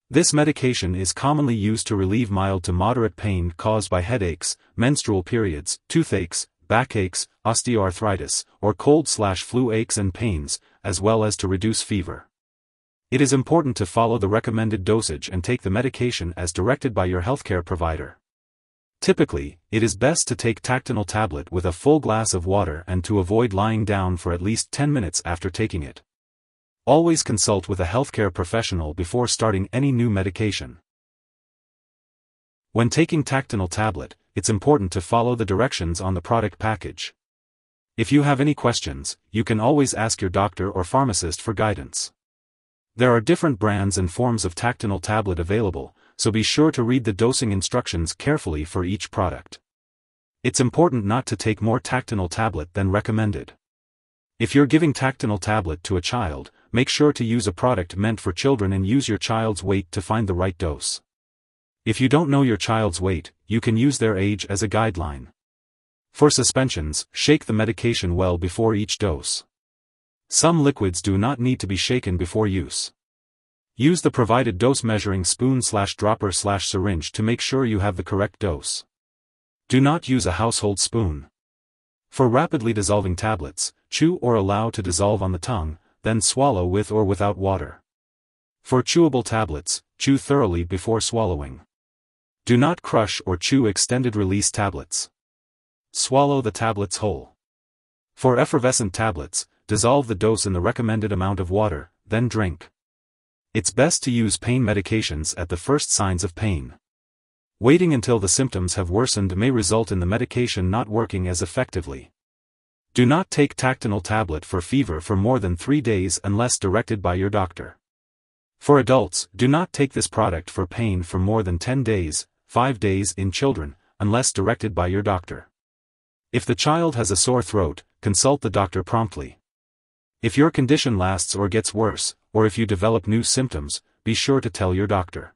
This medication is commonly used to relieve mild to moderate pain caused by headaches, menstrual periods, toothaches, backaches, osteoarthritis, or cold/flu aches and pains, as well as to reduce fever. It is important to follow the recommended dosage and take the medication as directed by your healthcare provider. Typically, it is best to take Tactinal Tablet with a full glass of water and to avoid lying down for at least 10 minutes after taking it. Always consult with a healthcare professional before starting any new medication. When taking Tactinal Tablet, it's important to follow the directions on the product package. If you have any questions, you can always ask your doctor or pharmacist for guidance. There are different brands and forms of Tactinal Tablet available, so be sure to read the dosing instructions carefully for each product. It's important not to take more Tactinal Tablet than recommended. If you're giving Tactinal Tablet to a child, make sure to use a product meant for children and use your child's weight to find the right dose. If you don't know your child's weight, you can use their age as a guideline. For suspensions, shake the medication well before each dose. Some liquids do not need to be shaken before use. Use the provided dose measuring spoon/dropper/syringe to make sure you have the correct dose. Do not use a household spoon. For rapidly dissolving tablets, chew or allow to dissolve on the tongue, then swallow with or without water. For chewable tablets, chew thoroughly before swallowing. Do not crush or chew extended-release tablets. Swallow the tablets whole. For effervescent tablets, dissolve the dose in the recommended amount of water, then drink. It's best to use pain medications at the first signs of pain. Waiting until the symptoms have worsened may result in the medication not working as effectively. Do not take Tactinal Tablet for fever for more than 3 days unless directed by your doctor. For adults, do not take this product for pain for more than 10 days, 5 days in children, unless directed by your doctor. If the child has a sore throat, consult the doctor promptly. If your condition lasts or gets worse, or if you develop new symptoms, be sure to tell your doctor.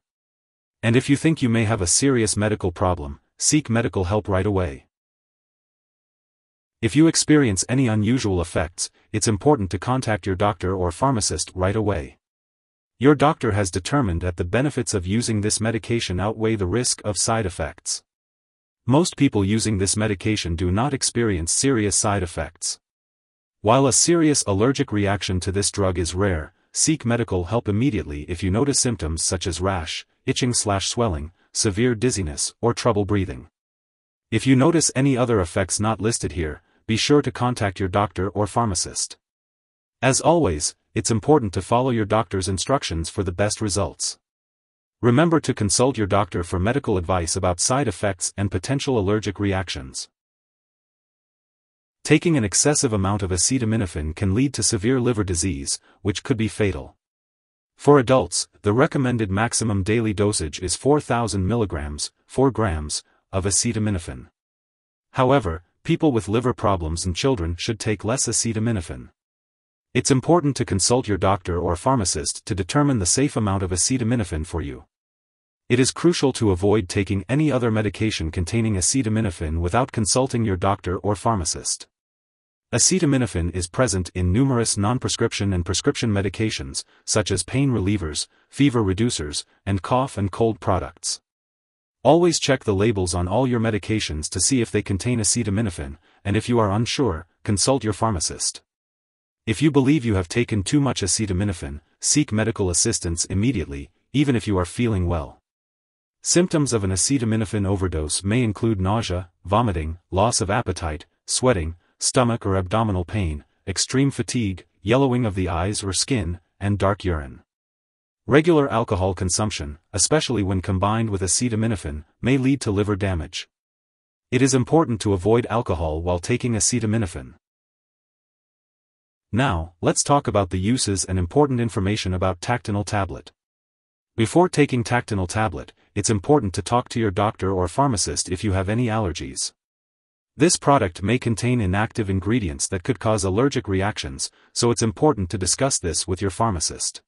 And if you think you may have a serious medical problem, seek medical help right away. If you experience any unusual effects, it's important to contact your doctor or pharmacist right away. Your doctor has determined that the benefits of using this medication outweigh the risk of side effects. Most people using this medication do not experience serious side effects. While a serious allergic reaction to this drug is rare, seek medical help immediately if you notice symptoms such as rash, itching/swelling, severe dizziness, or trouble breathing. If you notice any other effects not listed here, be sure to contact your doctor or pharmacist. As always, it's important to follow your doctor's instructions for the best results. Remember to consult your doctor for medical advice about side effects and potential allergic reactions. Taking an excessive amount of acetaminophen can lead to severe liver disease, which could be fatal. For adults, the recommended maximum daily dosage is 4,000 mg, 4 grams, of acetaminophen. However, people with liver problems and children should take less acetaminophen. It's important to consult your doctor or pharmacist to determine the safe amount of acetaminophen for you. It is crucial to avoid taking any other medication containing acetaminophen without consulting your doctor or pharmacist. Acetaminophen is present in numerous non-prescription and prescription medications, such as pain relievers, fever reducers, and cough and cold products. Always check the labels on all your medications to see if they contain acetaminophen, and if you are unsure, consult your pharmacist. If you believe you have taken too much acetaminophen, seek medical assistance immediately, even if you are feeling well. Symptoms of an acetaminophen overdose may include nausea, vomiting, loss of appetite, sweating, stomach or abdominal pain, extreme fatigue, yellowing of the eyes or skin, and dark urine. Regular alcohol consumption, especially when combined with acetaminophen, may lead to liver damage. It is important to avoid alcohol while taking acetaminophen. Now, let's talk about the uses and important information about Tactinal Tablet. Before taking Tactinal Tablet, it's important to talk to your doctor or pharmacist if you have any allergies. This product may contain inactive ingredients that could cause allergic reactions, so it's important to discuss this with your pharmacist.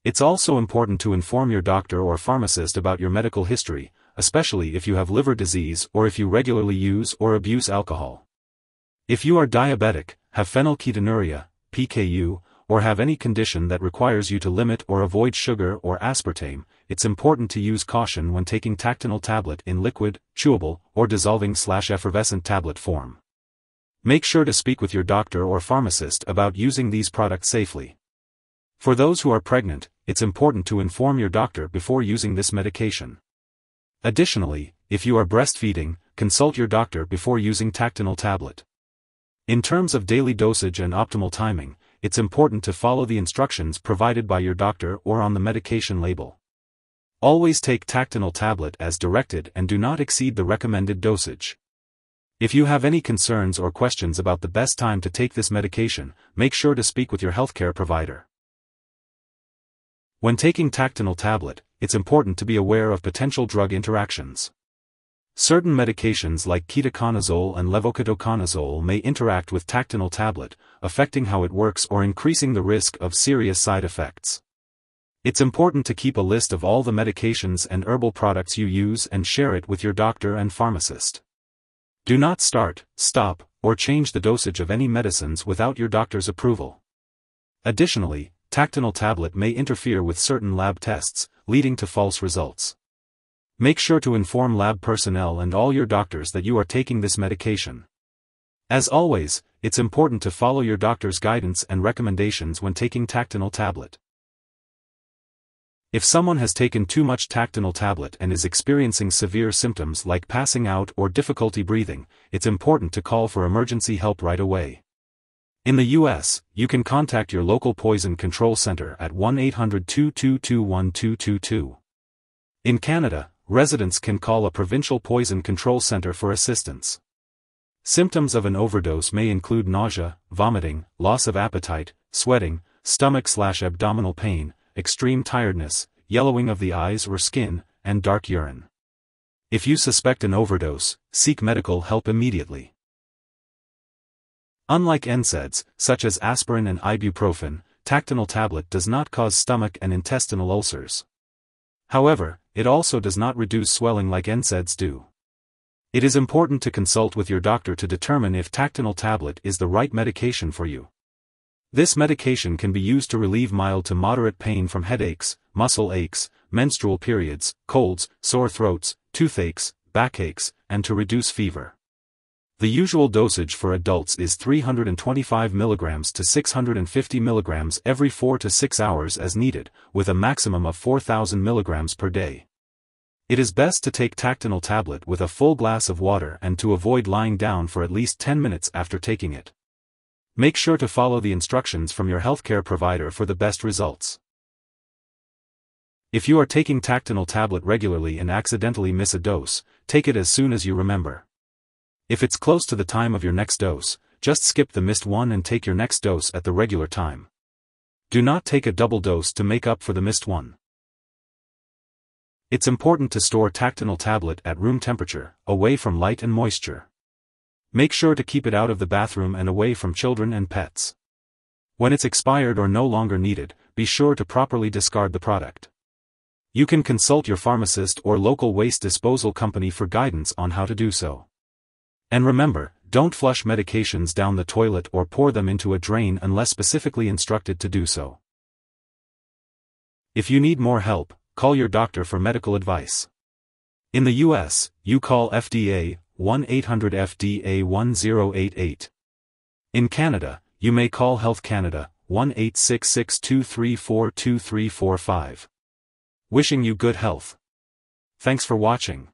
It's also important to inform your doctor or pharmacist about your medical history, especially if you have liver disease or if you regularly use or abuse alcohol. If you are diabetic, have phenylketonuria, PKU, or have any condition that requires you to limit or avoid sugar or aspartame, it's important to use caution when taking Tactinal Tablet in liquid, chewable, or dissolving/effervescent tablet form. Make sure to speak with your doctor or pharmacist about using these products safely. For those who are pregnant, it's important to inform your doctor before using this medication. Additionally, if you are breastfeeding, consult your doctor before using Tactinal Tablet. In terms of daily dosage and optimal timing, it's important to follow the instructions provided by your doctor or on the medication label. Always take Tactinal Tablet as directed and do not exceed the recommended dosage. If you have any concerns or questions about the best time to take this medication, make sure to speak with your healthcare provider. When taking Tactinal Tablet, it's important to be aware of potential drug interactions. Certain medications like ketoconazole and levoketoconazole may interact with Tactinal Tablet, affecting how it works or increasing the risk of serious side effects. It's important to keep a list of all the medications and herbal products you use and share it with your doctor and pharmacist. Do not start, stop, or change the dosage of any medicines without your doctor's approval. Additionally, Tactinal Tablet may interfere with certain lab tests, leading to false results. Make sure to inform lab personnel and all your doctors that you are taking this medication. As always, it's important to follow your doctor's guidance and recommendations when taking Tactinal Tablet. If someone has taken too much Tactinal Tablet and is experiencing severe symptoms like passing out or difficulty breathing, it's important to call for emergency help right away. In the U.S., you can contact your local poison control center at 1-800-222-1222. In Canada, residents can call a provincial poison control center for assistance. Symptoms of an overdose may include nausea, vomiting, loss of appetite, sweating, stomach/abdominal pain, extreme tiredness, yellowing of the eyes or skin, and dark urine. If you suspect an overdose, seek medical help immediately. Unlike NSAIDs, such as aspirin and ibuprofen, Tactinal Tablet does not cause stomach and intestinal ulcers. However, it also does not reduce swelling like NSAIDs do. It is important to consult with your doctor to determine if Tactinal Tablet is the right medication for you. This medication can be used to relieve mild to moderate pain from headaches, muscle aches, menstrual periods, colds, sore throats, toothaches, backaches, and to reduce fever. The usual dosage for adults is 325 mg to 650 mg every 4 to 6 hours as needed, with a maximum of 4,000 mg per day. It is best to take Tactinal Tablet with a full glass of water and to avoid lying down for at least 10 minutes after taking it. Make sure to follow the instructions from your healthcare provider for the best results. If you are taking Tactinal Tablet regularly and accidentally miss a dose, take it as soon as you remember. If it's close to the time of your next dose, just skip the missed one and take your next dose at the regular time. Do not take a double dose to make up for the missed one. It's important to store Tactinal Tablet at room temperature, away from light and moisture. Make sure to keep it out of the bathroom and away from children and pets. When it's expired or no longer needed, be sure to properly discard the product. You can consult your pharmacist or local waste disposal company for guidance on how to do so. And remember, don't flush medications down the toilet or pour them into a drain unless specifically instructed to do so. If you need more help, call your doctor for medical advice. In the U.S., you call FDA, 1-800-FDA-1088. In Canada, you may call Health Canada, 1-866-234-2345. Wishing you good health. Thanks for watching.